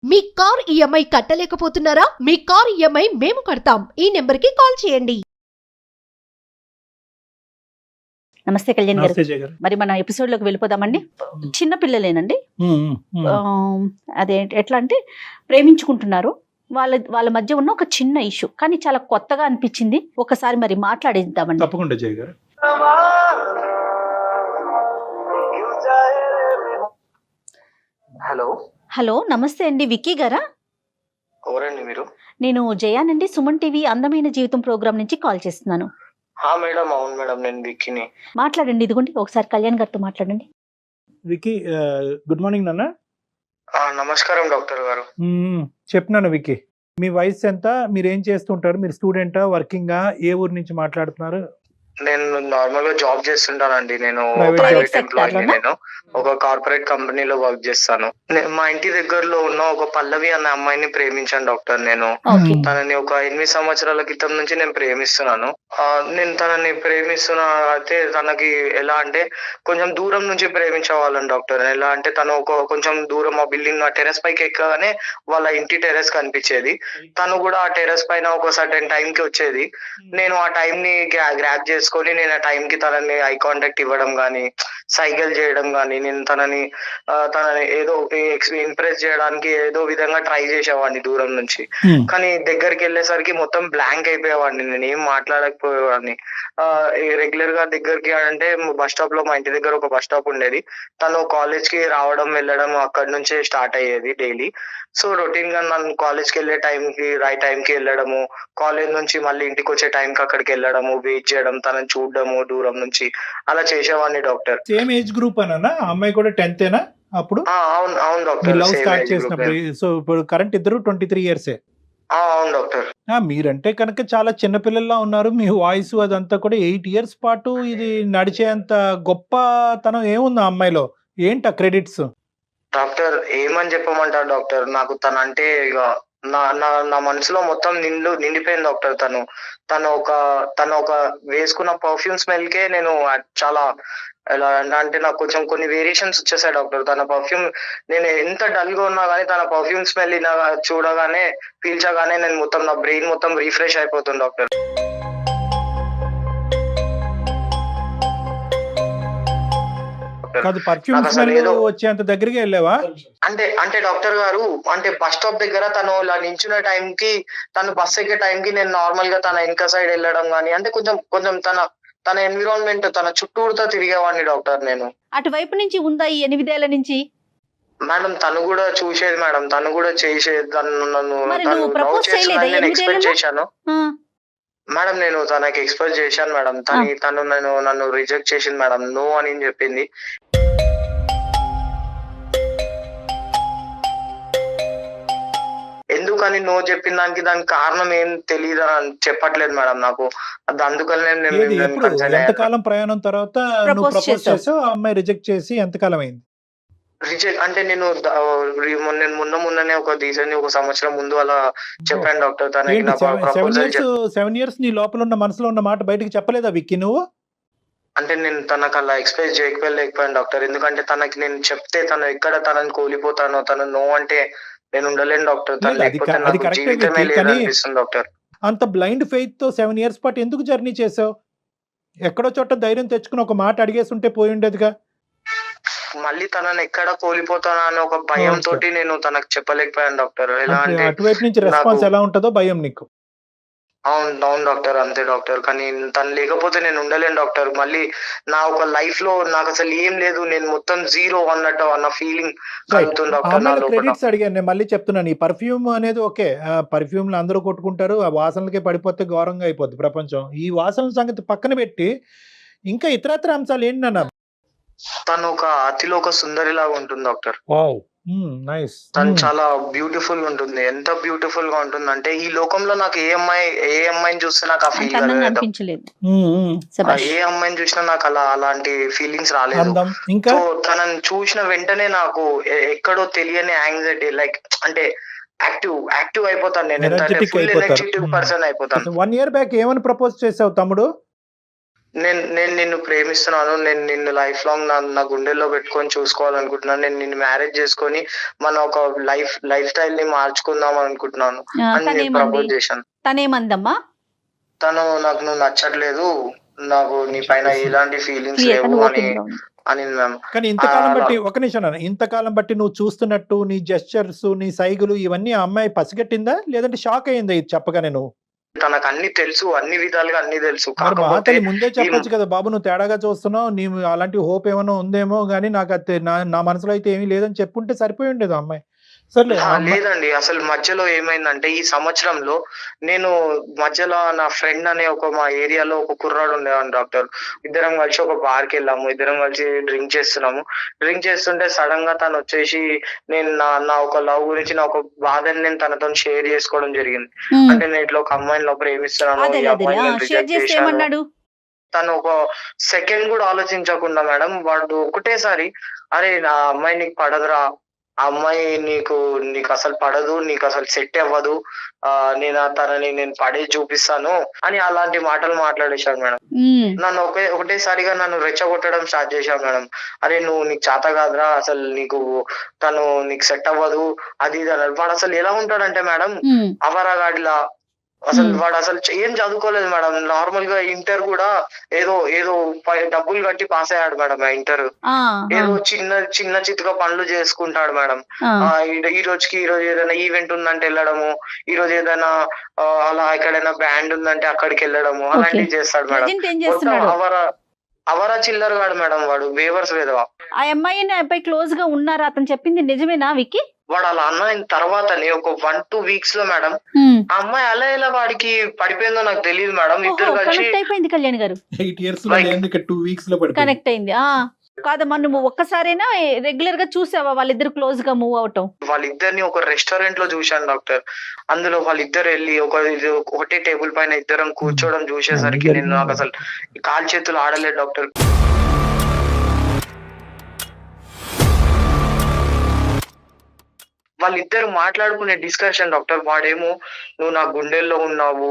మీ car EMI కట్టలేకపోతున్నారా? మీ car EMI మేము కడతాం. ఈ నెంబర్కి కాల్ చేయండి. నమస్తే కళ్యాణ్ గారు. నమస్తే జయ గారు. మరి మన ఎపిసోడ్ లోకి వెళ్ళిపోదామండి. చిన్న పిల్లలేనండి. ఆ, అదే ఎట్లా అంటే ప్రేమించుకుంటున్నారు. వాళ్ళ మధ్య ఉన్న ఒక చిన్న ఇష్యూ, కానీ చాలా కొత్తగా అనిపించింది. ఒకసారి మరి మాట్లాడిద్దామండి. తప్పకుండా జయ గారు. హలో, హలో, నమస్తే అండి. విక్కీ గారా? ఎవరండి మీరు? నేను జయానండి, సుమన్ టీవీ అందమైన జీవితం ప్రోగ్రామ్ నుంచి కాల్ చేస్తున్నాను. మేడం, అవును మేడం, నేను విక్కీని. మాట్లాడండి. ఇదిగోండి, ఒకసారి కళ్యాణ్ గారితో మాట్లాడండి. విక్కీ, గుడ్ మార్నింగ్ నాన్న. నమస్కారం డాక్టర్ గారు. చెప్పినాను విక్కీ, మీ వయసు ఎంత, మీరు ఏం చేస్తుంటారు, మీరు స్టూడెంటా, వర్కింగా, ఏ ఊరు నుంచి మాట్లాడుతున్నారు? నేను నార్మల్ గా జాబ్ చేస్తుంటానండి. నేను Private ప్రైవేట్ sector ఎంప్లాయీ. లోనా? నేను ఒక కార్పొరేట్ కంపెనీలో వర్క్ చేస్తాను. మా ఇంటి దగ్గరలో ఉన్న ఒక పల్లవి అనే అమ్మాయిని ప్రేమించాను డాక్టర్. నేను ఓకే. తనని ఒక 8 సంవత్సరాల క్రితం నుంచి నేను ప్రేమిస్తున్నాను. నేను తనని ప్రేమిస్తున్నా. అయితే తనకి ఎలా అంటే కొంచెం దూరం నుంచి ప్రేమించేవాళ్ళని డాక్టర్. ఎలా అంటే తను కొంచెం దూరం, ఆ బిల్డింగ్ ఆ టెర్రస్ పైకి ఎక్కగానే వాళ్ళ ఇంటి టెర్రస్ కనిపించేది. తను కూడా ఆ టెర్రస్ పైన ఒక సర్టెన్ టైం కి వచ్చేది. నేను ఆ టైం ని గ్రాప్ చేసుకొని నేను ఆ టైం కి తనని ఐ కాంటాక్ట్ ఇవ్వడం గానీ, సైకిల్ చేయడం గానీ, నేను తనని ఏదో ఇంప్రెస్ చేయడానికి ఏదో విధంగా ట్రై చేసేవాడిని దూరం నుంచి. కానీ దగ్గరికి వెళ్ళేసరికి మొత్తం బ్లాంక్ అయిపోయేవాడిని, నేను ఏం మాట్లాడకపోయేవాడిని. రెగ్యులర్ గా దగ్గరికి అంటే బస్ స్టాప్ లో, మా ఇంటి దగ్గర ఒక బస్ స్టాప్ ఉండేది. తను కాలేజ్ కి రావడం వెళ్ళడం అక్కడి నుంచే స్టార్ట్ అయ్యేది డైలీ. సో రొటీన్ గా నన్ను కాలేజ్ కి వెళ్ళే టైంకి రైట్ టైం కి వెళ్ళడము, కాలేజ్ నుంచి మళ్ళీ ఇంటికి వచ్చే టైంకి అక్కడికి వెళ్ళడము, వెయిట్ చేయడం, తనని చూడడము దూరం నుంచి, అలా చేసేవాడిని డాక్టర్. సేమ్ ఏజ్ గ్రూప్ అన్నా, అమ్మాయి కూడా 10th అప్పుడు అవును అవును మీరు doctor. Love same start age group. చేసినప్పుడు? సో ఇప్పుడు కరెంట్ ఇద్దరు 23 ఇయర్సే. అవును డాక్టర్. మీరంటే కనుక చాలా చిన్నపిల్లల్లా ఉన్నారు. మీ వాయిస్ అదంతా కూడా 8 ఇయర్స్ పాటు ఇది నడిచేంత గొప్పతనం ఏముంది ఆ అమ్మాయిలో? ఏంటి ఆ క్రెడిట్స్? డాక్టర్ ఏమని చెప్పమంటారు డాక్టర్, నాకు తనంటే ఇక నా నా నా మనసులో మొత్తం నిండిపోయింది డాక్టర్. తను ఒక వేసుకున్న పర్ఫ్యూమ్ స్మెల్ కే నేను చాలా ఎలా అంటే నాకు కొంచెం కొన్ని వేరియేషన్స్ వచ్చేసాయి డాక్టర్. తన పర్ఫ్యూమ్, నేను ఎంత డల్ గా ఉన్నా కానీ తన పర్ఫ్యూమ్ స్మెల్ చూడగానే, పీల్చగానే నేను మొత్తం, నా బ్రెయిన్ మొత్తం రీఫ్రెష్ అయిపోతుంది డాక్టర్. కాదు, పర్ఫ్యూమ్ నాకు అసలు స్మెల్ ఏదో వచ్చేంత దగ్గరికి వెళ్ళావా? అంటే డాక్టర్ గారు, అంటే బస్ స్టాప్ దగ్గర తను ఇలా నించున్న టైంకి, తను బస్ ఎక్కే టైంకి నేను నార్మల్ గా తన వెనక సైడ్ వెళ్ళడం గానీ, అంటే కొంచెం తన ఎన్విరాన్మెంట్, తన చుట్టూరుతో తిరిగేవాడిని డాక్టర్ నేను. అటువైపు నుంచి ఉందా ఈ 8 ఏళ్ల నుంచి? మేడం తను కూడా చూసేది మేడం, తను కూడా చేసేది. నన్ను మరి తను నువ్వు లవ్ ప్రపోజ్ చేయలేదా చేస్తుందని నేను 8 ఎక్స్పెక్ట్ ఏళ్లలో? చేశాను ఆ, మేడం. నేను తనకి ఎక్స్పెక్ట్ చేశాను మేడం. తను నన్ను రిజెక్ట్ చేసింది మేడం, నో అని చెప్పింది. ఎందుకని నో చెప్పిన దానికి కారణం ఏం తెలియదు అని చెప్పట్లేదు మేడం నాకు. అందుకని నేను ఏది, ఎప్పుడు, ఎంతకాలం ప్రయాణం తర్వాత నువ్వు Propose ప్రపోజ్ చేసావు? చేసావు, ఆ అమ్మాయి రిజెక్ట్ చేసి ఎంతకాలం అయింది? రిజెక్ట్ అంటే నేను మొన్ననే ఒక రీసెంట్ ఒక సంవత్సరం ముందు అలా చెప్పాను డాక్టర్. తనకి ఏంటి నా ప్రపోజల్ 7 ఇయర్స్ నీ లోపల ఉన్న మనసులో ఉన్న మాట బయటకు చెప్పలేదా విక్కీ నువ్వు? అంటే నేను తనకు అలా ఎక్స్ప్రెస్ చేయకపోలేకపోయాను డాక్టర్. ఎందుకంటే తనకి నేను చెప్తే తనని కోల్పోతాను. తను నో అంటే నేను ఉండలేను డాక్టర్. తను లేదు, లేకపోతే అది నాకు కరెక్టే జీవితమే విక్కీ, కానీ లేదనిపిస్తుంది డాక్టర్. అంత బ్లైండ్ ఫెయిత్ తో 7 ఇయర్స్ పాటు ఎందుకు జర్నీ చేసావు? ఎక్కడో చోట ధైర్యం తెచ్చుకుని ఒక మాట అడిగేసి ఉంటే పోయి ఉండేదిగా. మళ్ళీ తనని ఎక్కడ కోల్పోతానా అని ఒక భయం తోటి నేను తనకు చెప్పలేకపోయాను డాక్టర్. ఎలా అంటే అటువైపు నుంచి రెస్పాన్స్ నాకు- ఎలా ఉంటుందో భయం నీకు. అవును డాక్టర్, అంతే డాక్టర్. కానీ తను లేకపోతే నేను ఉండలేను డాక్టర్. మళ్ళీ నా ఒక లైఫ్ లో నాకు అసలు ఏం లేదు, నేను మొత్తం జీరో అన్న ఫీలింగ్ కలుగుతుంది డాక్టర్ నా లోపల. క్రెడిట్స్ అడిగాను నేను, మళ్ళీ చెప్తున్నాను. ఈ పర్ఫ్యూమ్ అనేది ఓకే, పర్ఫ్యూమ్లు అందరూ కొట్టుకుంటారు, ఆ వాసనలకే పడిపోతే ఘోరంగా అయిపోద్ది ప్రపంచం. ఈ వాసనల సంగతి పక్కన పెట్టి ఇంకా ఇతరత్ర అంశాలు ఏంటి నాన్న? తను ఒక అతిలో ఒక సుందరి లాగా ఉంటుంది డాక్టర్. Wow, nice. తను చాలా బ్యూటిఫుల్ గా ఉంటుంది. ఎంత బ్యూటిఫుల్ గా ఉంటుంది అంటే ఈ లోకంలో నాకు ఏ అమ్మాయిని చూస్తే నాకు ఆ అంత ఫీల్ అందంగా కలగదు. అనిపించలేదు. శభాష్. ఏ అమ్మాయిని చూసినా నాకు అలాంటి ఫీలింగ్స్ రాలేదు. అందం ఇంకా సో తనని చూసిన వెంటనే నాకు ఎక్కడో తెలియని యాంగ్జైటీ, లైక్ అంటే యాక్టివ్ అయిపోతాను నేను. Energetic ఫుల్ అయిపోతారు. ఎనర్జెటిక్ పర్సన్ అయిపోతాను. 1 ఇయర్ బ్యాక్ ఏమని ప్రపోజ్ చేసావు తమ్ముడు? నేను నిన్ను ప్రేమిస్తున్నాను, నేను నిన్ను లైఫ్ లాంగ్ నా గుండెల్లో పెట్టుకొని చూసుకోవాలనుకుంటున్నాను, నేను నిన్ను మ్యారేజ్ చేసుకొని మన ఒక లైఫ్ స్టైల్ ని మార్చుకుందాం అనుకుంటున్నాను అని నేను తనేమంది ప్రపోజ్ చేశాను. తనేమందమ్మా? తను నాకు నువ్వు నచ్చట్లేదు, నాకు నీ పైన ఎలాంటి ఫీలింగ్స్ క్లియర్, లేవు తను అని ఓపెన్ గా ఉంది. అనింది మ్యామ్. కానీ ఇంతకాలం బట్టి ఒక నిమిషం నాన్న, ఇంతకాలం బట్టి నువ్వు చూస్తున్నట్టు నీ జెస్చర్స్ నీ సైగులు ఇవన్నీ ఆ అమ్మాయి పసిగట్టిందా లేదంటే షాక్ అయ్యిందా ఇది చెప్పగానే నువ్వు? తనకు అన్ని తెలుసు, అన్ని విధాలుగా అన్ని తెలుసు. మరి కాకపోతే మహాతల్లి ముందే చెప్పొచ్చు కదా, బాబు నువ్వు తేడాగా చూస్తున్నావు, నీ అలాంటి హోప్ ఏమైనా ఉందేమో కానీ నాకు అది నా మనసులో అయితే ఏమీ లేదని చెప్పుంటే సరిపోయి ఉండేది ఆ అమ్మాయి. సర్లే ఆ అమ్మాయి లేదండి, అసలు మధ్యలో ఏమైందంటే ఈ సంవత్సరంలో నేను మధ్యలో నా ఫ్రెండ్ అనే మా ఏరియాలో ఒక కుర్రాడు ఉండేవాడు డాక్టర్. ఇద్దరం కలిసి ఒక బార్కి వెళ్ళాము, ఇద్దరం కలిసి డ్రింక్ చేస్తున్నాము. డ్రింక్ చేస్తుంటే సడన్ గా తను వచ్చేసి నేను నా ఒక లవ్ గురించి నా ఒక బాధని నేను తనతో షేర్ చేసుకోవడం జరిగింది. అంటే నేను ఇట్లా ఒక అమ్మాయిని ప్రేమిస్తున్నాను, అదే ఈ అమ్మాయిని నేను షేర్ రిజెక్ట్ చేస్తే చేశాను. ఏమన్నాడు? తను ఒక సెకండ్ కూడా ఆలోచించకుండా మేడం వాడు ఒకటేసారి, అరే నా అమ్మాయి నీకు పడదురా, ఆ అమ్మాయి నీకు అసలు పడదు, నీకు అసలు సెట్ అవ్వదు, నేను తనని నేను పడే చూపిస్తాను అని అలాంటి మాటలు మాట్లాడేశాడు మేడం. నన్ను ఒకటేసారిగా నన్ను రెచ్చగొట్టడం స్టార్ట్ చేశాడు మేడం. అరే నీకు చేత కాదురా, అసలు నీకు సెట్ అవ్వదు అది ఇది అన్నాడు. వాడు అసలు ఎలా ఉంటాడంటే మేడం, అవరాగాడిలా. అసలు వాడు అసలు ఏం చదువుకోలేదు మేడం. నార్మల్ గా ఇంటర్ కూడా ఏదో డబ్బులు కట్టి పాస్ అయ్యాడు మేడం. ఇంటర్ ఏదో చిన్న చిత్తుగా పనులు చేసుకుంటాడు మేడం. ఈ రోజు ఏదైనా ఈవెంట్ ఉందంటే వెళ్ళడము, ఈ రోజు ఏదైనా అలా ఎక్కడైనా బ్యాండ్ ఉందంటే అక్కడికి వెళ్ళడము, అలాంటివి చేస్తాడు మేడం. అవరా చిల్లర కాడు మేడం, వాడు వేవర్స్ వేదవా. ఆ అమ్మాయి అబ్బాయి క్లోజ్ గా ఉన్నారా? అతను చెప్పింది నిజమేనా వికి? వాడు అలా అన్న తర్వాతనే ఒక 1-2 weeks లో మేడం ఆ అమ్మాయి అలా ఎలా వాడికి పడిపోయిందో నాకు తెలియదు మేడం. ఇద్దరు కలిసి అయిపోయింది కళ్యాణ్ గారు. 8 years లో 2 weeks లో పడిపోయింది. కనెక్ట్ అయింది. కాదమ్మా, నువ్వు ఒక్కసారైనా రెగ్యులర్ గా చూసావా వాళ్ళిద్దరు క్లోజ్ గా మూవ్ అవటం? వాళ్ళిద్దరిని ఒక రెస్టారెంట్ లో చూశాను డాక్టర్. అందులో వాళ్ళిద్దరు వెళ్ళి ఒకటే టేబుల్ పైన ఇద్దరం కూర్చోవడం చూసేసరికి నేను నాకు అసలు కాలు చేతులు ఆడలేదు డాక్టర్. వాళ్ళిద్దరు మాట్లాడుకునే డిస్కషన్ డాక్టర్, వాడేమో నువ్వు నా గుండెల్లో ఉన్నావు,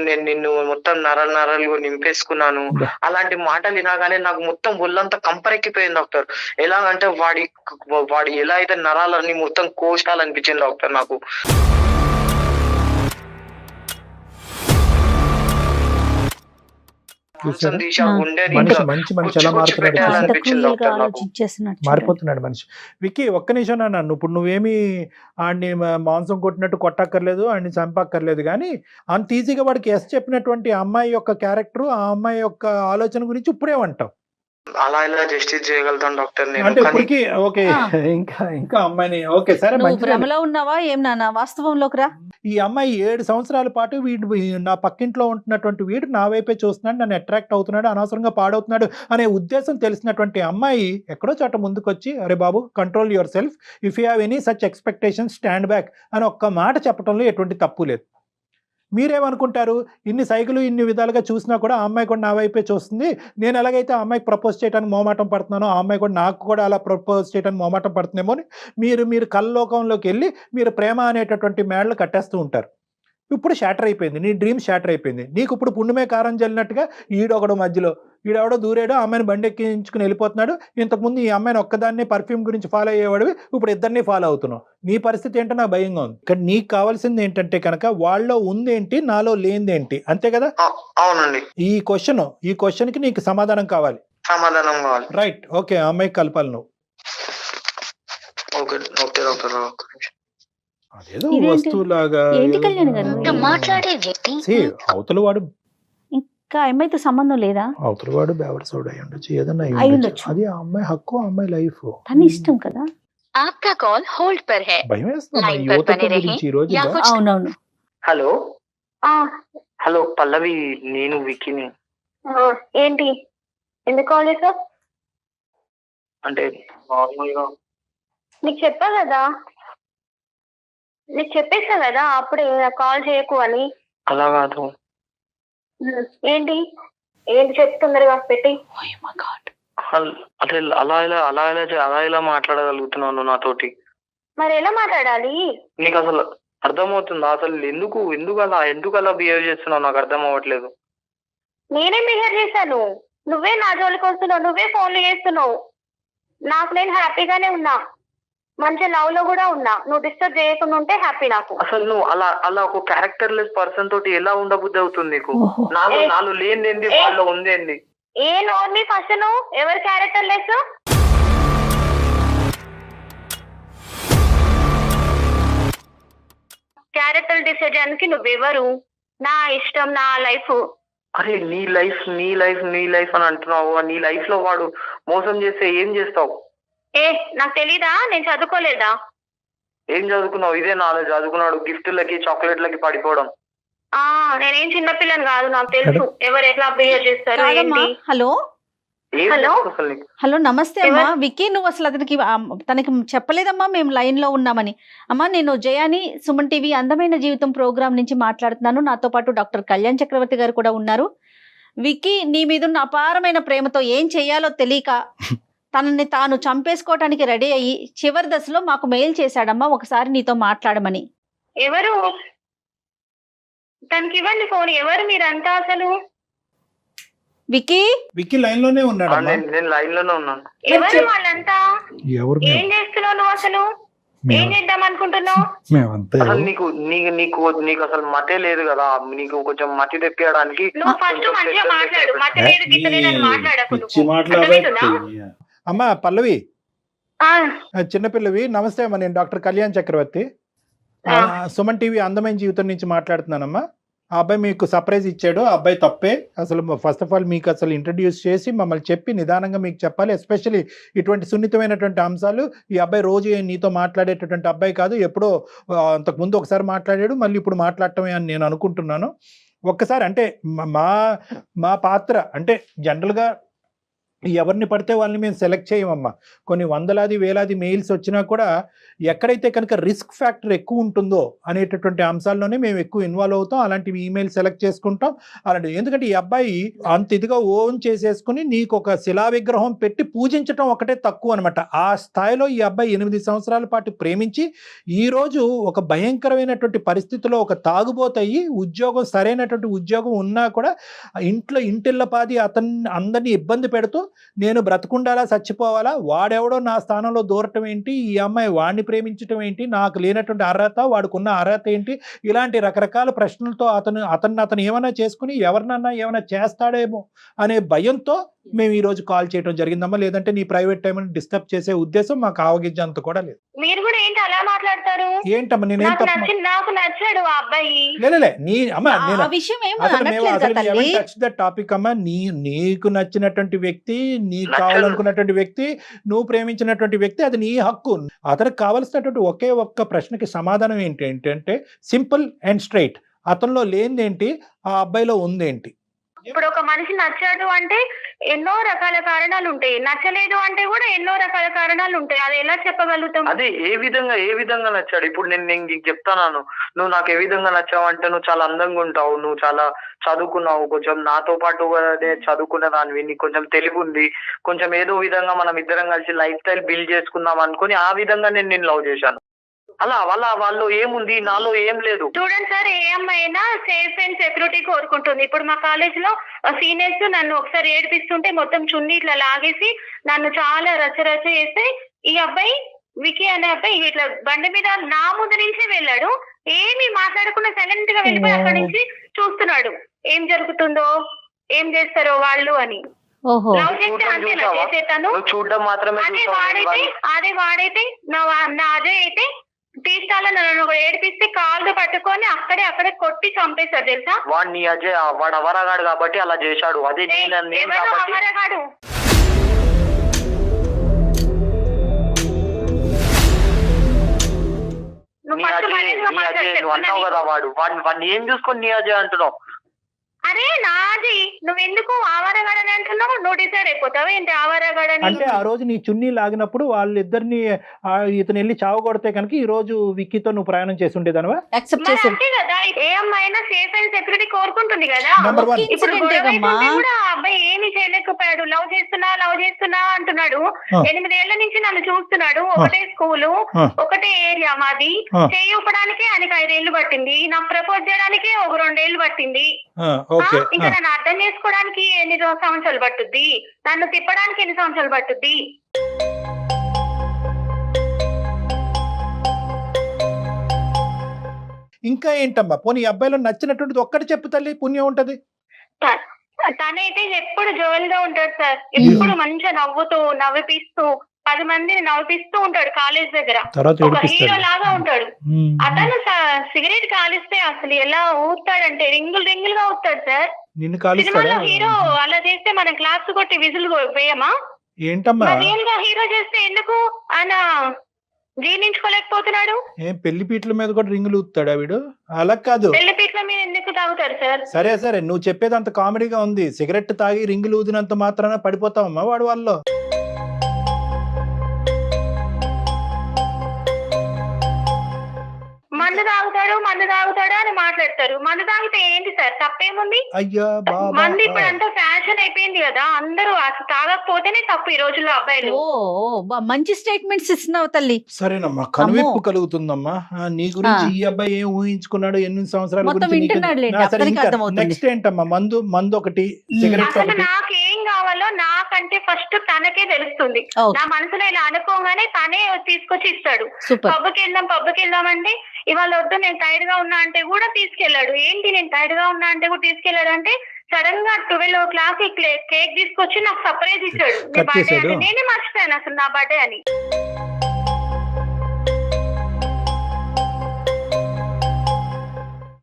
నేను నిన్ను మొత్తం నరాలు నింపేసుకున్నాను, అలాంటి మాటలు వినాగానే నాకు మొత్తం ఒళ్ళంతా కంపరెక్కిపోయింది డాక్టర్. ఎలాగంటే వాడి ఎలా అయితే నరాలన్నీ మొత్తం కోసాలనిపించింది డాక్టర్ నాకు. మారిపోతున్నాడు మనిషి. విక్కీ ఒక్క నిమిషం నన్ను, ఇప్పుడు నువ్వేమి ఆడిని మాంసం కొట్టినట్టు కొట్టక్కర్లేదు, ఆడిని చంపక్కర్లేదు, కానీ అంత ఈజీగా వాడికి ఎస్ చెప్పినటువంటి అమ్మాయి యొక్క క్యారెక్టర్, ఆ అమ్మాయి యొక్క ఆలోచన గురించి ఇప్పుడేమంటావు? అలా ఇలా జస్టిస్ చేయగలుగుతాను డాక్టర్ నేను. అంటే ఇప్పటికి ఓకే, ఇంకా అమ్మాయిని ఓకే సరే, భ్రమలో ఉన్నావా ఏం నాన్న? వాస్తవంలోకి రా. ఈ అమ్మాయి 7 సంవత్సరాల పాటు నా పక్కింట్లో ఉంటున్నటువంటి వీడు నా వైపే చూస్తున్నాడు, నన్ను అట్రాక్ట్ అవుతున్నాడు, అనవసరంగా పాడవుతున్నాడు అనే ఉద్దేశం తెలిసినటువంటి అమ్మాయి ఎక్కడో చోట ముందుకొచ్చి అరే బాబు control yourself, if you have any such expectation stand back అని ఒక్క మాట చెప్పడంలో ఎటువంటి తప్పు లేదు. మీరేమనుకుంటారు? ఇన్ని సైకిలు ఇన్ని విధాలుగా చూసినా కూడా ఆ అమ్మాయి కూడా నా వైపే చూస్తుంది, నేను ఎలాగైతే ఆ అమ్మాయికి ప్రపోజ్ చేయడానికి మోమాటం పడుతున్నానో ఆ అమ్మాయి కూడా నాకు కూడా అలా ప్రపోజ్ చేయడానికి మోమాటం పడుతుందేమో అని మీరు కల్లోకంలోకి వెళ్ళి మీరు ప్రేమ అనేటటువంటి మేడలు కట్టేస్తూ ఉంటారు. ఇప్పుడు షాటర్ అయిపోయింది, నీ డ్రీమ్ షాటర్ అయిపోయింది. నీకు ఇప్పుడు పుణ్యమే కారం జల్లినట్టుగా ఈడొకడు మధ్యలో ఈడెవడో దూరాడో ఆ అమ్మాయిని బండి ఎక్కించుకుని వెళ్ళిపోతున్నాడు. ఇంతకుముందు ఈ అమ్మాయిని ఒక్కదాన్ని పర్ఫ్యూమ్ గురించి ఫాలో అయ్యేవాడివి, ఇప్పుడు ఇద్దరిని ఫాలో అవుతున్నావు. నీ పరిస్థితి ఏంటో నాకు భయంగా ఉంది. కానీ నీకు కావాల్సింది ఏంటంటే కనుక వాళ్ళలో ఉందేంటి, నాలో లేనిదేంటి, అంతే కదా? అవునండి. ఈ క్వశ్చన్ కి నీకు సమాధానం కావాలి. రైట్, ఓకే, ఆ అమ్మాయికి కలపాలి నువ్వు. అదేదో వస్తువులాగా మాట్లాడే వ్యక్తి అవతల వాడు, ఇంకా అమ్మాయితో సంబంధం లేదా? అవతల వాడు బేవరసోడు అయి ఉండొచ్చు, ఏదన్నా అయి ఉండొచ్చు. అది ఆ అమ్మాయి హక్కు, ఆ అమ్మాయి లైఫ్, తన ఇష్టం కదా. आपका कॉल होल्ड पर है. భయం వేస్తుంది యువత గురించి ఈ రోజు. అవునవును. హలో హలో పల్లవి, నేను విక్కీని. ఏంటి, ఎందుకు కాల్ చేసావు? అంటే నార్మల్ గా నీకు చెప్పేసా కదా అప్పుడే కాల్ చేయకు అని. అలా కాదు. ఏంటి చెప్తుందరుగా పెట్టి. అదే అలా ఇలా మాట్లాడగలుగుతున్నాను నాతోటి. మరి ఎలా మాట్లాడాలి? నీకు అసలు అర్థమవుతుందా? అసలు ఎందుకు అలా బిహేవ్ చేస్తున్నావు నాకు అర్థం అవ్వట్లేదు. నేనేం బిహేవ్ చేశాను? నువ్వే నా జోలికి వస్తున్నావు, నువ్వే ఫోన్లు చేస్తున్నావు. నాకు నేను హ్యాపీగానే ఉన్నా, మంచి లవ్ లో కూడా ఉన్నా. నువ్వు డిస్టర్బ్ చేయకుండా ఉంటే హ్యాపీ నాకు. అసలు నువ్వు అలా ఒక క్యారెక్టర్ లెస్ పర్సన్ తోటి ఎలా ఉండబుద్ధి అవుతుంది నీకు? నాలో లేనిదేంది, వాళ్ళలో ఉందేంది? ఏ నోర్ని ఫస్ట్ నువ్వు ఎవరి క్యారెక్టర్ లెస్? క్యారెక్టర్ డిసైడ్ చేయడానికి నువ్వెవరు? నా ఇష్టం, నా లైఫ్. అరే నీ లైఫ్ అని అంటున్నావు. నీ లైఫ్ లో వాడు మోసం చేస్తే ఏం చేస్తావు? నాకు తెలీదా? నేను చదువుకోలేదా? ఏం చదువుకున్నావు? ఇదే నాలెడ్జ్. చదువుకున్నాడు గిఫ్ట్లకి చాక్లెట్లకి పడిపోవడం. నేనేం చిన్నపిల్లని కాదు, నాకు తెలుసు ఎవరు ఎట్లా బిహేవ్ చేస్తారు. కాదమ్మా, హలో హలో హలో నమస్తే అమ్మా. విక్కీ, నువ్వు అసలు తనకి చెప్పలేదమ్మా మేము లైన్ లో ఉన్నామని. అమ్మా, నేను జయాని, సుమన్ టీవీ అందమైన జీవితం ప్రోగ్రామ్ నుంచి మాట్లాడుతున్నాను. నాతో పాటు డాక్టర్ కళ్యాణ్ చక్రవర్తి గారు కూడా ఉన్నారు. విక్కీ నీ మీద ఉన్న అపారమైన ప్రేమతో ఏం చెయ్యాలో తెలియక తనని తాను చంపేసుకోవటానికి రెడీ అయ్యి చివరి దశలో మాకు మెయిల్ చేశాడమ్మా, ఒకసారి నీతో మాట్లాడమని. ఎవరు? తనకి ఇవ్వండి ఫోన్. ఎవరు మీరంతా అసలు? విక్కీ లైన్ లోనే ఉన్నాడు. నేను లైన్ లోనే ఉన్నాను. ఎవరు వాళ్ళంతా? ఎవరు? ఏం చేస్తున్నావు నువ్వు అసలు? ఏం చేద్దాం అనుకుంటున్నావు? అసలు నీకు అసలు మతే లేదు కదా. నీకు కొంచెం మతి తెప్పేయడానికి నువ్వు ఫస్ట్ మంచిగా మాట్లాడు. మతి లేదు గిట్ట లేదని మాట్లాడకు. అమ్మా పల్లవి, చిన్నపిల్లవి, నమస్తే అమ్మా. నేను డాక్టర్ కళ్యాణ్ చక్రవర్తి, సుమన్ టీవీ అందమైన జీవితం నుంచి మాట్లాడుతున్నానమ్మా. ఆ అబ్బాయి మీకు సర్ప్రైజ్ ఇచ్చాడు. ఆ అబ్బాయి తప్పే. అసలు ఫస్ట్ ఆఫ్ ఆల్ మీకు అసలు ఇంట్రడ్యూస్ చేసి మమ్మల్ని చెప్పి నిదానంగా మీకు చెప్పాలి. ఎస్పెషల్లీ ఇటువంటి సున్నితమైనటువంటి అంశాలు. ఈ అబ్బాయి రోజు నీతో మాట్లాడేటటువంటి అబ్బాయి కాదు. ఎప్పుడో అంతకుముందు ఒకసారి మాట్లాడాడు, మళ్ళీ ఇప్పుడు మాట్లాడటమే అని నేను అనుకుంటున్నాను. ఒక్కసారి అంటే మా పాత్ర అంటే జనరల్గా ఎవరిని పడితే వాళ్ళని మేము సెలెక్ట్ చేయమమ్మా. కొన్ని వందలాది వేలాది మెయిల్స్ వచ్చినా కూడా ఎక్కడైతే కనుక రిస్క్ ఫ్యాక్టర్ ఎక్కువ ఉంటుందో అనేటటువంటి అంశాల్లోనే మేము ఎక్కువ ఇన్వాల్వ్ అవుతాం. అలాంటివి ఈమెయిల్ సెలెక్ట్ చేసుకుంటాం. అలాంటివి ఎందుకంటే ఈ అబ్బాయి అంత ఇదిగా ఓన్ చేసేసుకుని నీకు ఒక శిలా విగ్రహం పెట్టి పూజించడం ఒకటే తక్కువ అనమాట. ఆ స్థాయిలో ఈ అబ్బాయి 8 సంవత్సరాల పాటు ప్రేమించి ఈరోజు ఒక భయంకరమైనటువంటి పరిస్థితిలో ఒక తాగుబోతయ్యి ఉద్యోగం, సరైనటువంటి ఉద్యోగం ఉన్నా కూడా ఇంటిల్లపాది అందరినీ ఇబ్బంది పెడుతూ నేను బ్రతుకుండాలా చచ్చిపోవాలా, వాడెవడో నా స్థానంలో దూరటం ఏంటి, ఈ అమ్మాయి వాడిని ప్రేమించటం ఏంటి, నాకు లేనటువంటి అర్హత, వాడుకున్న అర్హత ఏంటి, ఇలాంటి రకరకాల ప్రశ్నలతో అతను ఏమైనా చేసుకుని ఎవరినన్నా ఏమైనా చేస్తాడేమో అనే భయంతో మేము ఈ రోజు కాల్ చేయడం జరిగిందమ్మా. లేదంటే నీ ప్రైవేట్ టైం డిస్టర్బ్ చేసే ఉద్దేశం మాకు ఆవగించేంత కూడా లేదు. మీరు కూడా ఏంటి అలా మాట్లాడతారు? ఏంటమ్మా నేనేం నాకు నచ్చాడు ఆ అబ్బాయి. టాపిక్ అమ్మా. నీకు నచ్చినటువంటి వ్యక్తి, నీకు కావాలనుకున్నటువంటి వ్యక్తి, నువ్వు ప్రేమించినటువంటి వ్యక్తి, అది నీ హక్కు. అతనికి కావలసినటువంటి ఒకే ఒక్క ప్రశ్నకి సమాధానం ఏంటంటే సింపుల్ అండ్ స్ట్రైట్. అతనిలో లేనిదేంటి, ఆ అబ్బాయిలో ఉందేంటి. ఇప్పుడు ఒక మనిషి నచ్చాడు అంటే ఎన్నో రకాల కారణాలు ఉంటాయి, నచ్చలేదు అంటే కూడా ఎన్నో రకాల కారణాలు ఉంటాయి. అది ఎలా చెప్పగలుగుతాం? అదే ఏ విధంగా నచ్చాడు. ఇప్పుడు నేను నీకు చెప్తాను, నువ్వు నాకు ఏ విధంగా నచ్చావు అంటే నువ్వు చాలా అందంగా ఉంటావు, నువ్వు చాలా చదువుకున్నావు, కొంచెం నాతో పాటు చదువుకున్న దానివి, నీకు కొంచెం తెలివి ఉంది, కొంచెం ఏదో విధంగా మనం ఇద్దరం కలిసి లైఫ్ స్టైల్ బిల్డ్ చేసుకుందాం అనుకుని ఆ విధంగా నేను నిన్ను లవ్ చేశాను. అలా వాళ్ళు ఏముంది, నాలో ఏం లేదు. చూడండి సార్, ఏ అమ్మాయి అయినా సేఫ్ అండ్ సెక్యూరిటీ కోరుకుంటుంది. ఇప్పుడు మా కాలేజ్ లో సీనియర్స్ నన్ను ఒకసారి ఏడిపిస్తుంటే మొత్తం చున్నీ ఇట్లా లాగేసి నన్ను చాలా రచ్చరచ్చ చేస్తే ఈ అబ్బాయి వికీ అనే అబ్బాయి ఇట్లా బండి మీద నా ముందు నుంచే వెళ్ళాడు. ఏమి మాట్లాడకుండా సైలెంట్ గా వెళ్ళిపోయి అక్కడి నుంచి చూస్తున్నాడు ఏం జరుగుతుందో, ఏం చేస్తారో వాళ్ళు అని. లవ్ చేస్తే అంతేనా చేసేతాను? అదే వాడైతే నా అజయ్ అయితే తీసాలో నన్ను ఏడిపిస్తే కాళ్ళు పట్టుకొని అక్కడే కొట్టి చంపేశాడు తెలుసా. వాడిని అజయ్ వాడు అవరగాడు కాబట్టి అలా చేశాడు. అదే అవరగాడు. నువ్వు అన్నావు కదా వాడిని ఏం చూసుకొని నీ అజయ్ అంటున్నావు. అరే నాది, నువ్వెందుకు ఆవారగాడని అంటున్నావు? నువ్వు డిసైడ్ అయిపోతావు ఏంటి ఆవారగాడని? అంటే ఆ రోజు నీ చున్నీ లాగినప్పుడు వాళ్ళిద్దరిని ఇతను వెళ్ళి చావగొడితే కనుక ఈ రోజు విక్కీతో నువ్వు ప్రయాణం చేసి ఉండేదానివా? అంతే కదా, ఏ అమ్మాయినా సేఫ్ అండ్ సెక్యూరిటీ కోరుకుంటుంది కదా. ఇప్పుడు కూడా అబ్బాయి ఏమి చేయలేకపోయాడు. లవ్ చేస్తున్నా అంటున్నాడు. 8 ఏళ్ల నుంచి నన్ను చూస్తున్నాడు. ఒకటే స్కూలు, ఒకటే ఏరియా మాది. చేయడానికి ఆయనకి 5 ఏళ్ళు పట్టింది, నాకు ప్రపోజ్ చేయడానికి ఒక 2 ఏళ్ళు పట్టింది. ఓకే ఇంకా నన్ను అర్థం చేసుకోవడానికి ఎన్ని సంవత్సరాలు పట్టుద్ది, నన్ను తిప్పడానికి ఎన్ని సంవత్సరాలు పట్టుద్ది? ఇంకా ఏంటమ్మా, పోనీ ఈ అబ్బాయిలో నచ్చినటువంటిది ఒక్కటి చెప్పు తల్లి, పుణ్యం ఉంటది. తనైతే ఎప్పుడు జోయల్ గా ఉంటాడు సార్, ఎప్పుడు మంచిగా నవ్విపిస్తూ 10 మందిని నవ్విపిస్తూ ఉంటాడు కాలేజ్ దగ్గర, తర్వాత ఒక హీరో ఏడిపిస్తాడు. లాగా ఉంటాడు. అతను సిగరెట్ కాలిస్తే అసలు ఎలా ఊతాడంటే రింగులుగా ఊతాడు సార్. నిన్ను కాలుస్తాడా? సినిమాలో హీరో అలా చేస్తే మనం క్లాస్ కొట్టి విజులు వేయమా? ఏంటమ్మా, రియల్ గా హీరో చేస్తే ఎందుకు ఆయన జీర్ణించుకోలేకపోతున్నాడు? ఏం పెళ్లి పీటల మీద కూడా రింగులు ఊతాడా వీడు? అలా కాదు. పెళ్లి పీటల మీద ఎందుకు తాగుతారు సార్? సరే సరే, నువ్వు చెప్పేది అంత కామెడీగా ఉంది. సిగరెట్ తాగి రింగులు ఊదినంత మాత్రాన పడిపోతావమ్మా వాడు వాళ్ళు. మందు తాగుతాడు అని మాట్లాడతారు. మందు తాగితే ఏంటి సార్, తప్పేముంది? అయ్యా బాబా, మందు ఇప్పుడు అంతా ఫ్యాషన్ అయిపోయింది కదా, అందరూ అసలు తాగకపోతేనే తప్పు ఈ రోజుల్లో అబ్బాయిలు. మంచి స్టేట్మెంట్స్ ఇస్తున్నావు తల్లి. సరేనమ్మా, కనువిప్పు కలుగుతుందమ్మా. నీ గురించి ఈ అబ్బాయి ఏం ఊహించుకున్నాడు, ఎన్ని సంవత్సరాల మొత్తం వింటున్నాడులేండి, గురించి? సరే, అతనికి ఇంకా అర్థమవుతుంది. నెక్స్ట్ ఏంటమ్మా? మందు ఒకటి, సిగరెట్ అసలు ఒకటి. నాకేం కావాలో నాకంటే ఫస్ట్ తనకే తెలుస్తుంది. ఓకే. నా మనసులో ఇలా అనుకోగానే తనే తీసుకొచ్చి ఇస్తాడు. సూపర్. పబ్కి వెళ్దాం అంటే ఇవాళ వద్దు నేను టైర్డ్ గా ఉన్నా అంటే కూడా తీసుకెళ్లాడు. ఏంటి నేను టైర్డ్ గా ఉన్నా అంటే కూడా తీసుకెళ్లాడు అంటే సడన్ గా 12 కేక్ తీసుకొచ్చి నాకు సర్ప్రైజ్ ఇచ్చాడు. నీ కట్ బర్త్డే చేశాడు. అంటే నేనే మర్చిపోయాను అసలు నా బర్త్డే అని.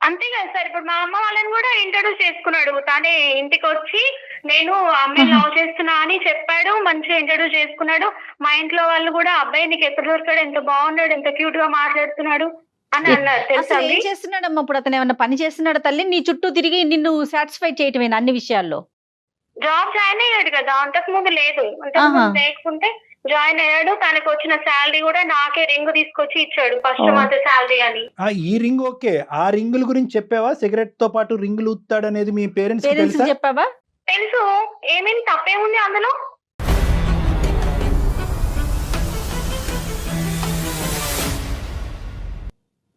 అంతే కదా సార్, ఇప్పుడు మా అమ్మ వాళ్ళని కూడా ఇంట్రడ్యూస్ చేసుకున్నాడు. తనే ఇంటికి వచ్చి నేను అమ్మాయిని లవ్ చేస్తున్నా అని చెప్పాడు, మంచిగా ఇంట్రడ్యూస్ చేసుకున్నాడు. మా ఇంట్లో వాళ్ళు కూడా అబ్బాయి నీకు ఎక్కడ దొరికాడు, ఎంత బాగున్నాడు, ఎంత క్యూట్ గా మాట్లాడుతున్నాడు అని అన్నారు. తెలుసా అసలు ఏం చేస్తున్నాడమ్మా ఇప్పుడు అతను? ఏమన్నా పని చేస్తున్నాడు తల్లి? నీ చుట్టూ తిరిగి నిన్ను సాటిస్ఫై చేయటమేనా అన్ని విషయాల్లో? జాబ్ జాయిన్ అయ్యాడు కదా, అంతకు ముందు లేదు. అంతకుముందు లేకుంటే జాయిన్ అయ్యాడు. తనకు వచ్చిన శాలరీ కూడా నాకే రింగ్ తీసుకొచ్చి ఇచ్చాడు, ఫస్ట్ మంత్ శాలరీ అని. ఈ రింగ్ ఓకే, ఆ రింగుల గురించి చెప్పావా? సిగరెట్ తో పాటు రింగులు ఊతాడు అనేది మీ పేరెంట్స్ పేరెంట్స్ తెలుసా? చెప్పావా? తెలుసు. ఏమేమి తప్పేముంది అందులో?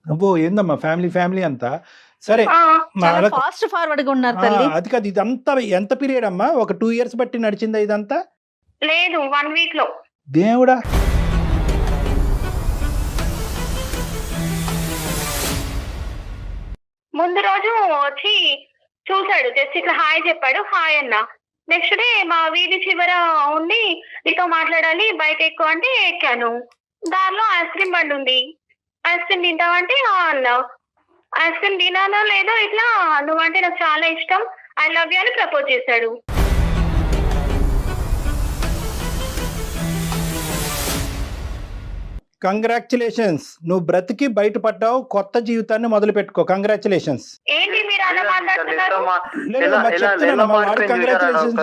అబ్బో, ఏందమ్మా ఫ్యామిలీ అంతా. సరే, చాలా ఫాస్ట్ ఫార్వర్డ్ గా ఉన్నారు తల్లి. అది కాదు, ఇదంతా ఎంత పీరియడ్ అమ్మా? ఒక 2 years బట్టి నడిచిందా ఇదంతా? లేదు, 1 week లో. దేవుడా, ముందు రోజు వచ్చి చూసాడు, జస్ట్ ఇట్లా హాయ్ చెప్పాడు, హాయ్ అన్న. నెక్స్ట్ డే మా వీధి చివర ఉండి నీతో మాట్లాడాలి బైక్ ఎక్కువ అంటే ఎక్కాను. దారిలో ఐస్ క్రీమ్ బండి ఉంది, ఐస్ క్రీమ్ తింటావంటే అన్నా. ఐస్ క్రీమ్ తినానో లేదో ఇట్లా నువ్వంటే నాకు చాలా ఇష్టం, ఐ లవ్ యూ అని ప్రపోజ్ చేశాడు. కంగ్రాచులేషన్స్, నువ్వు బ్రతికి బయటపడ్డావు, కొత్త జీవితాన్ని మొదలు పెట్టుకో. కంగ్రాచులేషన్స్. ఏంటి మీరు అలా మాట్లాడుతున్నారు?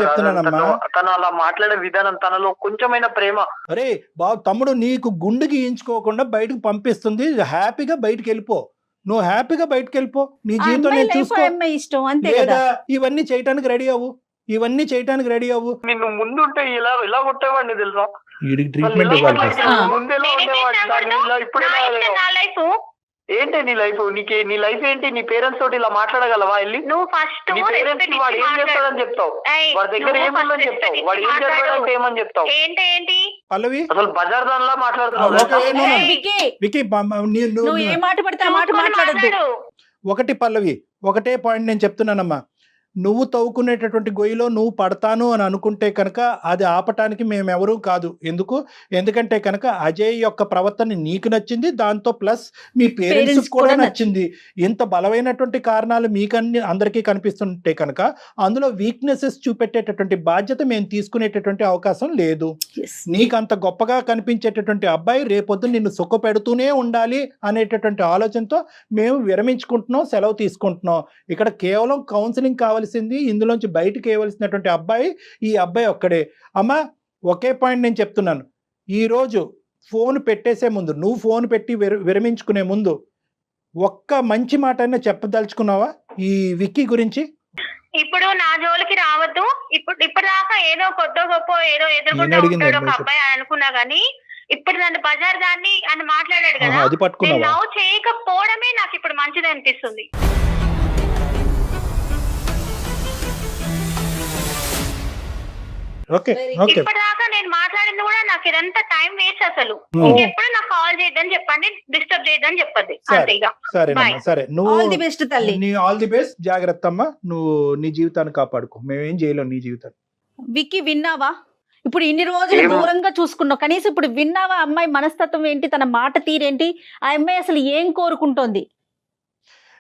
చెప్తున్నానమ్మా. తను అలా మాట్లాడే విధానం, తనలో కొంచెమైనా ప్రేమ. అరే బాబు, తమ్ముడు నీకు గుండు గీయించుకోకుండా బయటకు పంపిస్తుంది, హ్యాపీగా బయటకు వెళ్ళిపో. నువ్వు హ్యాపీగా బయటకు వెళ్ళిపో, నీ జీవితం నేను చూసుకో. ఇష్టం అంతే లేదా కదా. ఇవన్నీ చేయటానికి రెడీ అవ్వు, నిన్ను ముందుంటే ఇలా కొట్టేవాడిని తెలుసా? వీడికి ట్రీట్మెంట్ ఇవ్వాలి. ముందెలా ఉండేవాడిని, ఇప్పుడు నా లైఫ్ ఏంటి నీ లైఫ్? నీ లైఫ్ ఏంటి? నీ పేరెంట్స్ తోటి ఇలా మాట్లాడగలవా? వెళ్ళి నువ్వు ఫస్ట్ నీ పేరెంట్స్ వాడు ఏం చేస్తాడని చెప్తావు, వాడి దగ్గర ఏముందని చెప్తావు, వాడు ఏం చేస్తాడంటే ఏమని చెప్తావు? ఏంటి పల్లవి, అసలు బజార్ దానిలా ఓకే, మాట్లాడుతున్నావు. వికీ, వికీ, నువ్వు ఏ మాట పడితే ఆ మాట మాట్లాడద్దు. ఒకటి పల్లవి, ఒకటే పాయింట్ నేను చెప్తున్నానమ్మా. నువ్వు తవ్వుకునేటటువంటి గొయ్యిలో నువ్వు పడతాను అని అనుకుంటే కనుక అది ఆపటానికి మేమెవరూ కాదు. ఎందుకంటే కనుక అజయ్ యొక్క ప్రవర్తన నీకు నచ్చింది, దాంతో ప్లస్ మీ పేరెంట్స్ కూడా నచ్చింది. ఇంత బలమైనటువంటి కారణాలు అందరికీ కనిపిస్తుంటే కనుక అందులో వీక్నెసెస్ చూపెట్టేటటువంటి బాధ్యత మేము తీసుకునేటటువంటి అవకాశం లేదు. నీకు అంత గొప్పగా కనిపించేటటువంటి అబ్బాయి రేపొద్దు నిన్ను సుఖపెడుతూనే ఉండాలి అనేటటువంటి ఆలోచనతో మేము విరమించుకుంటున్నాం, సెలవు తీసుకుంటున్నాం. ఇక్కడ కేవలం కౌన్సిలింగ్ కావాలి, ఇందులోంచి బయటకు వేయవలసినటువంటి అబ్బాయి ఈ అబ్బాయి ఒక్కడే. అమ్మా, ఒకే పాయింట్ నేను చెప్తున్నాను. ఈరోజు ఫోన్ పెట్టేసే ముందు, నువ్వు ఫోన్ పెట్టి విరమించుకునే ముందు ఒక్క మంచి మాట అయినా చెప్పదలుచుకున్నావా ఈ విక్కీ గురించి? ఇప్పుడు నా జోలికి రావద్దు. ఇప్పుడు దాకా ఏదో కొద్దో గొప్ప ఏదో ఎదుర్కొంటూ ఉంటాడు ఒక అబ్బాయి అని అనుకున్నా గానీ, ఇప్పుడు నన్ను బజార్ దాన్ని అని మాట్లాడాడు కదా, అది నేను పట్టుకున్నావా? లవ్ చేయకపోవడమే నాకు ఇప్పుడు మంచిది అనిపిస్తుంది. ఓకే ఓకే ఇప్పటిదాకా నేను మాట్లాడింది కూడా నాకు ఇదంతా టైం వేస్ట్ అసలు. Hmm. ఇంకెప్పుడు నాకు కాల్ చేయొద్దని చెప్పండి, డిస్టర్బ్ చేయొద్దని చెప్పండి అంతే ఇక. సరేనమ్మా, Bye. సరే నువ్వు ఆల్ ది బెస్ట్ తల్లి. నీ ఆల్ ది బెస్ట్, జాగ్రత్త అమ్మా, నువ్వు నీ జీవితాన్ని కాపాడుకో, మేమేం చేయలేం నీ జీవితాన్ని. విక్కీ విన్నావా? ఇప్పుడు ఇన్ని రోజులు ఏమో. దూరంగా చూసుకున్నావు, కనీసం ఇప్పుడు విన్నావా అమ్మాయి మనస్తత్వం ఏంటి, తన మాట తీరేంటి, ఆ అమ్మాయి అసలు ఏం కోరుకుంటోంది?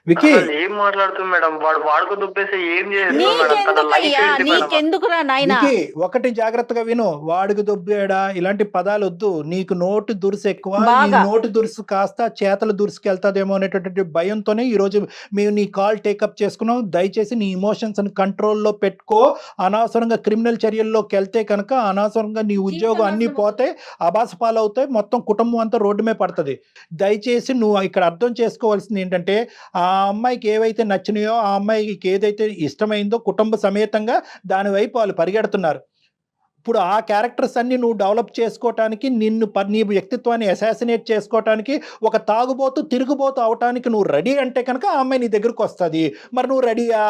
వికీ, అసలు ఏం మాట్లాడుతుంది మేడం, వాడు వాడుకు దుబ్బేసి ఏం చేస్తుంది మేడం, తన లైఫ్ నీకెందుకయ్యా, ఏంటి మేడం? నీకెందుకురా నాయనా? వికీ, ఒకటి జాగ్రత్తగా విను, వాడికి దొబ్బేడా ఇలాంటి పదాలు వద్దు. నీకు నోటు దురుసు ఎక్కువ, నీ బాగా. నోటు దురుసు కాస్త చేతలు దురుసుకెళ్తాదేమో అనేటటువంటి భయంతోనే ఈ రోజు మేము నీ కాల్ టేకప్ చేసుకున్నాం. దయచేసి నీ ఇమోషన్స్ కంట్రోల్లో పెట్టుకో. అనవసరంగా క్రిమినల్ చర్యల్లోకి వెళ్తే కనుక అనవసరంగా నీ ఉద్యోగం అన్నీ పోతే, అబాస పాలవుతాయి, మొత్తం కుటుంబం అంతా రోడ్డు మీద పడుతుంది. దయచేసి నువ్వు ఇక్కడ అర్థం చేసుకోవాల్సింది ఏంటంటే, ఆ అమ్మాయికి ఏవైతే నచ్చినాయో, ఆ అమ్మాయికి ఏదైతే ఇష్టమైందో కుటుంబ సమేతంగా దాని వైపు వాళ్ళు పరిగెడుతున్నారు. ఇప్పుడు ఆ క్యారెక్టర్స్ అన్ని నువ్వు డెవలప్ చేసుకోవటానికి, నీ వ్యక్తిత్వాన్ని అసాసినేట్ చేసుకోవటానికి, ఒక తాగుబోతు తిరుగుబోతు అవటానికి నువ్వు రెడీ అంటే కనుక ఆ అమ్మాయి నీ దగ్గరకు వస్తుంది. మరి నువ్వు రెడీయా?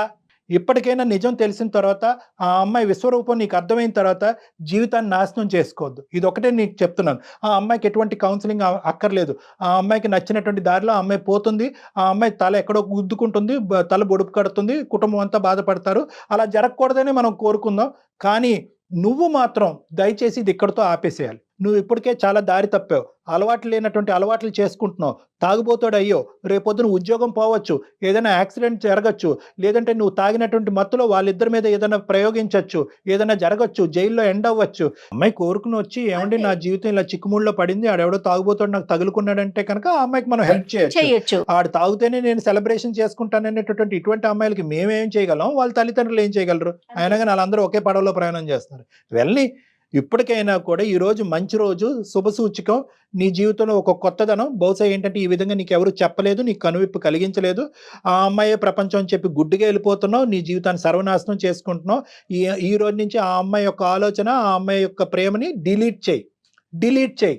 ఇప్పటికైనా నిజం తెలిసిన తర్వాత, ఆ అమ్మాయి విశ్వరూపం నీకు అర్థమైన తర్వాత జీవితాన్ని నాశనం చేసుకోవద్దు. ఇది ఒకటే నీకు చెప్తున్నాను. ఆ అమ్మాయికి ఎటువంటి కౌన్సిలింగ్ అక్కర్లేదు. ఆ అమ్మాయికి నచ్చినటువంటి దారిలో ఆ అమ్మాయి పోతుంది. ఆ అమ్మాయి తల ఎక్కడో గుద్దుకుంటుంది, తల బొడుపు కడుతుంది, కుటుంబం అంతా బాధపడతారు. అలా జరగకూడదని మనం కోరుకుందాం. కానీ నువ్వు మాత్రం దయచేసి ఇది ఇక్కడితో ఆపేసేయాలి. నువ్వు ఇప్పటికే చాలా దారి తప్పావు, అలవాట్లు లేనటువంటి అలవాట్లు చేసుకుంటున్నావు, తాగుబోతాడు అయ్యో, రేపొద్దున ఉద్యోగం పోవచ్చు, ఏదైనా యాక్సిడెంట్ జరగచ్చు, లేదంటే నువ్వు తాగినటువంటి మత్తులో వాళ్ళిద్దరి మీద ఏదైనా ప్రయోగించవచ్చు, ఏదైనా జరగచ్చు, జైల్లో ఎండ్ అవ్వచ్చు. అమ్మాయి కోరుకుని వచ్చి, ఏమండి నా జీవితం ఇలా చిక్కుముళ్ళలో పడింది, ఆడెవడో తాగుబోతాడు నాకు తగులుకున్నాడంటే కనుక ఆ అమ్మాయికి మనం హెల్ప్ చేయొచ్చు. ఆడు తాగితేనే నేను సెలబ్రేషన్ చేసుకుంటాననేటటువంటి ఇటువంటి అమ్మాయిలకి మేమేం చేయగలం, వాళ్ళ తల్లిదండ్రులు ఏం చేయగలరు? అయినా కానీ వాళ్ళందరూ ఒకే పడవలో ప్రయాణం చేస్తున్నారు. వెళ్ళి ఇప్పటికైనా కూడా ఈరోజు మంచి రోజు, శుభసూచకం. నీ జీవితంలో ఒక కొత్తదనం. బహుశా ఏంటంటే ఈ విధంగా నీకు ఎవరు చెప్పలేదు, నీకు కనువిప్పు కలిగించలేదు. ఆ అమ్మాయే ప్రపంచం అని చెప్పి గుడ్డిగా వెళ్ళిపోతున్నావు, నీ జీవితాన్ని సర్వనాశనం చేసుకుంటున్నావు. ఈ రోజు నుంచి ఆ అమ్మాయి యొక్క ఆలోచన, ఆ అమ్మాయి యొక్క ప్రేమని డిలీట్ చేయి.